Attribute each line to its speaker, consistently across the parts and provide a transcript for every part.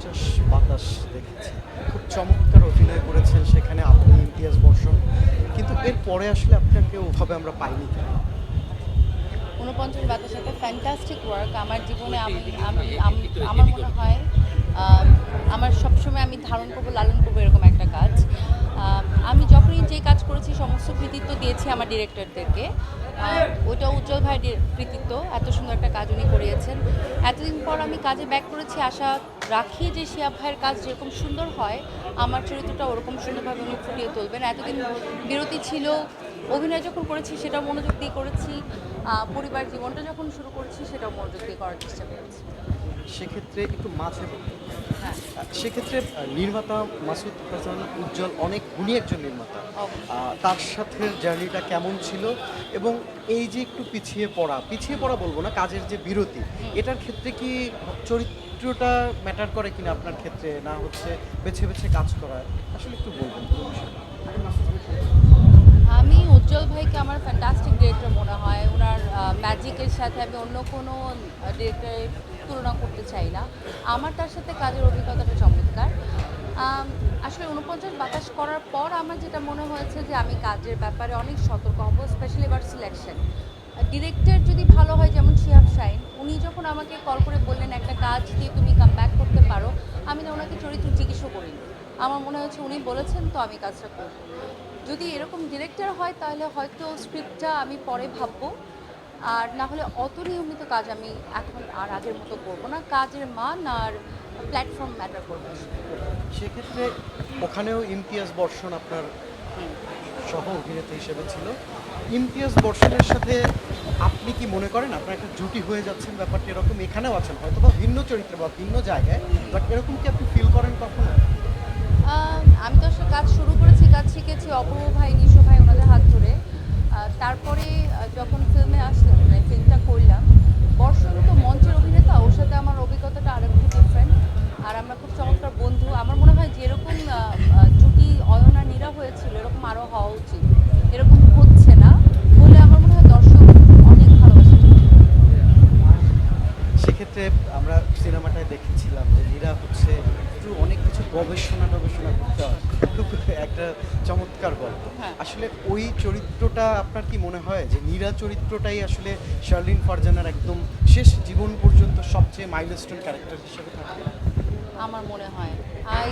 Speaker 1: ৪৯ বাতাস দেখেছি। খুব চমৎকার অভিনয় করেছেন সেখানে আপনি, ইমতিয়াজ বর্ষণ। কিন্তু এর পরে আসলে আপনাকে ওভাবে আমরা পাইনি কেন?
Speaker 2: ৪৯ বাতাস একটা ফ্যান্টাস্টিক ওয়ার্ক আমার জীবনে আমি
Speaker 3: এদিকে
Speaker 2: আমি আম-
Speaker 3: একটু
Speaker 2: আমার
Speaker 3: এদিকে
Speaker 2: মনে হয় আম, আমার সবসময় আমি ধারণ করবো লালন করবো এরকম একটা কাজ। আমি যখনই যে কাজ করেছি সমস্ত কৃতিত্ব দিয়েছি আমার ডিরেক্টরদেরকে। ওইটা উজ্জ্বল ভাইয়ের কৃতিত্ব, এত সুন্দর একটা কাজ উনি করিয়েছেন। এতদিন পর আমি কাজে ব্যাক করেছি, আশা রাখি যে শিহাব ভাইয়ের কাজ যেরকম সুন্দর হয় আমার চরিত্রটা ওরকম সুন্দরভাবে উনি ফুটিয়ে তুলবেন। এতদিন বিরতি ছিল, অভিনয় যখন করেছি সেটাও মনোযোগ দিয়ে করেছি, পরিবার জীবনটা যখন শুরু করেছি সেটাও মনোযোগ দিয়ে করার চেষ্টা করেছি।
Speaker 1: সেক্ষেত্রে একটু মাঝে বলতে
Speaker 2: হ্যাঁ,
Speaker 1: সেক্ষেত্রে নির্মাতা মাসুদ হাসান উজ্জ্বল অনেক গুণী একজন নির্মাতা।
Speaker 2: অবশ্যই।
Speaker 1: তার সাথে জার্নিটা কেমন ছিল এবং এই যে একটু পিছিয়ে পড়া বলবো না, কাজের যে বিরতি, এটার ক্ষেত্রে কি চরিত্রটা ম্যাটার করে কিনা আপনার ক্ষেত্রে, না হচ্ছে বেছে বেছে কাজ করা, আসলে একটু বলবেন পুরো বিষয়টা।
Speaker 2: আমি উজ্জ্বল ভাইকে আমার ফ্যান্টাস্টিক ডিরেক্টর মনে হয়। ওনার ম্যাজিকের সাথে আমি অন্য কোনো ডিরেক্টরের তুলনা করতে চাই না। আমার তার সাথে কাজের অভিজ্ঞতাটা চমৎকার। আম, আসলে ৪৯ বাতাস করার পর আমার যেটা মনে হয়েছে যে আমি কাজের ব্যাপারে অনেক সতর্ক হব, স্পেশালি এবার সিলেকশন। ডিরেক্টর যদি ভালো হয়, যেমন শিহাব শাইন, উনি যখন আমাকে কল করে বললেন একটা কাজ দিয়ে তুমি কাম ব্যাক করতে পারো, আমি না ওনাকে চরিত্র জিজ্ঞেসও করিনি। আমার মনে হচ্ছে উনি বলেছেন তো আমি কাজটা করব। যদি এরকম ডিরেক্টর হয় তাহলে হয়তো স্ক্রিপ্টটা আমি পরে ভাববো, আর না হলে অত নিয়মিত কাজ আমি এখন আর আগের মতো করবো না। কাজের মান আর প্ল্যাটফর্ম ম্যাটার করবে।
Speaker 1: সেক্ষেত্রে ওখানেও ইমতিয়াজ বর্ষণ আপনার
Speaker 2: হুম।
Speaker 1: সহ অভিনেতা হিসেবে ছিল। ইমতিয়াজ বর্ষণের সাথে আপনি কি মনে করেন আপনার একটা জুটি হয়ে যাচ্ছেন, ব্যাপারটা এরকম? এখানেও আছেন হয়তো বা ভিন্ন চরিত্রে বা ভিন্ন জায়গায়, বাট এরকম কি আপনি ফিল করেন কখনো?
Speaker 2: আমি তো আসলে কাজ শুরু করেছি, কাজ শিখেছি অপূর্ব ভাই, নিশো ভাই ওনাদের হাত ধরে। তারপরে যখন ফিল্মে আসলাম, মানে ফিল্মটা করলাম, বর্ষণ তো মঞ্চের অভিনেতা, ওর সাথে আমার অভিজ্ঞতাটা আরেকটু ডিফারেন্ট। আর আমরা খুব চমৎকার বন্ধু। আমার মনে হয় যেরকম জুটি অয়ন আর নীরা হয়েছিল এরকম আরও হওয়া উচিত। এরকম হচ্ছে না বলে আমার মনে হয় দর্শক অনেক ভালোবাসে।
Speaker 1: সেক্ষেত্রে আমরা সিনেমাটায় দেখেছিলাম যে নীরা হচ্ছে একটু অনেক কিছু গবেষণা টবেষণা করতে হয়, খুব একটা চমৎকার গল্প।
Speaker 2: হ্যাঁ,
Speaker 1: আসলে ওই চরিত্রটা আপনার কি মনে হয় যে নীরা চরিত্রটাই আসলে শার্লিন ফারজানার একদম শেষ জীবন পর্যন্ত সবচেয়ে মাইলস্টোন ক্যারেক্টার হিসেবে থাকবে?
Speaker 2: আমার মনে হয় আই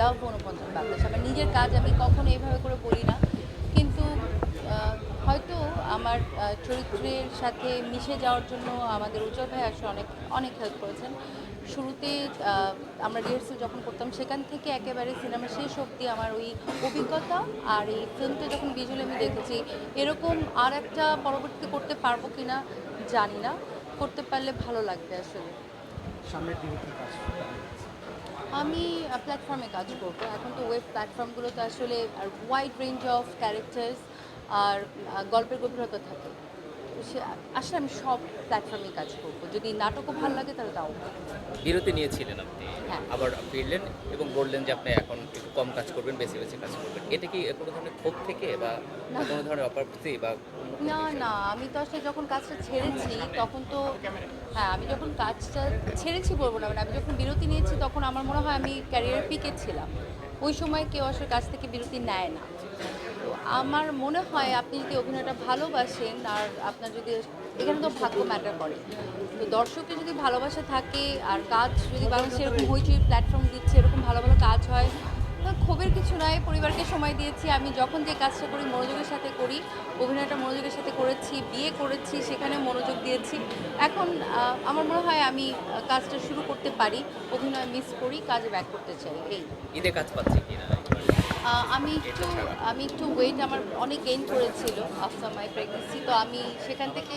Speaker 2: লাভ ৪৯ বাংলাদেশ। আমার নিজের কাজ আমি কখনো এভাবে করে বলি না, কিন্তু হয়তো আমার চরিত্রের সাথে মিশে যাওয়ার জন্য আমাদের উজ্জ্বল ভাই আসলে অনেক অনেক হেল্প করেছেন। শুরুতে আমরা রিহার্সেল যখন করতাম সেখান থেকে একেবারে সিনেমা শেষ অবধি আমার ওই অভিজ্ঞতা, আর এই ফিল্মটা যখন ভিজুয়ালি আমি দেখেছি, এরকম আর একটা পরবর্তীতে করতে পারবো কি না জানি না, করতে পারলে ভালো লাগবে আসলে।
Speaker 1: সামনের দিকে কি কাজ?
Speaker 2: আমি প্ল্যাটফর্মে কাজ করব। এখন তো ওয়েব প্ল্যাটফর্মগুলোতে আসলে ওয়াইড রেঞ্জ অফ ক্যারেক্টার্স আর গল্পের গভীরতা থাকে। তো আসলে আমি সব প্ল্যাটফর্মে কাজ করব। যদি নাটকও ভালো লাগে তাহলে তাও।
Speaker 3: বিরতি নিয়েছিলেন আপনি,
Speaker 2: হ্যাঁ।
Speaker 3: আবার ফিরলেন এবং বললেন যে আপনি এখন একটু কম কাজ করবেন, বেশি বেশি কাজ করবেন। এটা কি কোনো ধরনের ক্ষোভ থেকে বা
Speaker 2: না,
Speaker 3: কোনো ধরনের অপারগতি বা অন্য কোনো
Speaker 2: না,
Speaker 3: বিষয়?
Speaker 2: না, আমি তো আসলে যখন কাজটা ছেড়েছি তখন তো, হ্যাঁ, আমি যখন কাজটা ছেড়েছি বলবো না, মানে আমি যখন বিরতি নিয়েছি তখন আমার মনে হয় আমি ক্যারিয়ার পিকে ছিলাম। ওই সময় কেউ আসলে কাজ থেকে বিরতি নেয় না। তো আমার মনে হয় আপনি যদি অভিনয়টা ভালোবাসেন আর আপনার যদি, এখানে তো ভাগ্য ম্যাটার করে। তো দর্শকের যদি ভালোবাসা থাকে আর কাজ যদি বাংলাদেশে এরকম হইচই প্ল্যাটফর্ম দিচ্ছে, এরকম ভালো ভালো কাজ হয়, না ক্ষোভের কিছু নাই। পরিবারকে সময় দিয়েছি, আমি যখন যে কাজটা করি মনোযোগের সাথে করি। অভিনয়টা মনোযোগের সাথে করেছি, বিয়ে করেছি, সেখানে মনোযোগ দিয়েছি। এখন আমার মনে হয় আমি কাজটা শুরু করতে পারি। অভিনয় মিস করি, কাজে ব্যাক করতে চাই, এই।
Speaker 3: ঈদে কাজ পাচ্ছি কিনা একেবারে
Speaker 2: আহ, আমি একটু
Speaker 3: এটা ছাড়া?
Speaker 2: আমি একটু ওয়েট আমার অনেক গেইন করেছিল আফটার মাই প্রেগনেন্সি। তো আমি সেখান থেকে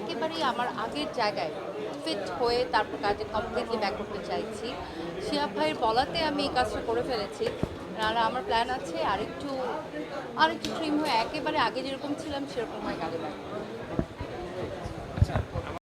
Speaker 2: একেবারেই আমার আগের জায়গায় ফিট হয়ে তারপর কাজে কমপ্লিটলি ব্যাক করতে চাইছি। শিহাব ভাইয়ের বলাতে আমি এই কাজটা করে ফেলেছি। আর আমার প্ল্যান আছে আরেকটু আরেকটু ট্রিম হয়ে একেবারে আগে যেরকম ছিলাম সেরকম হয়ে কাজে ব্যাক।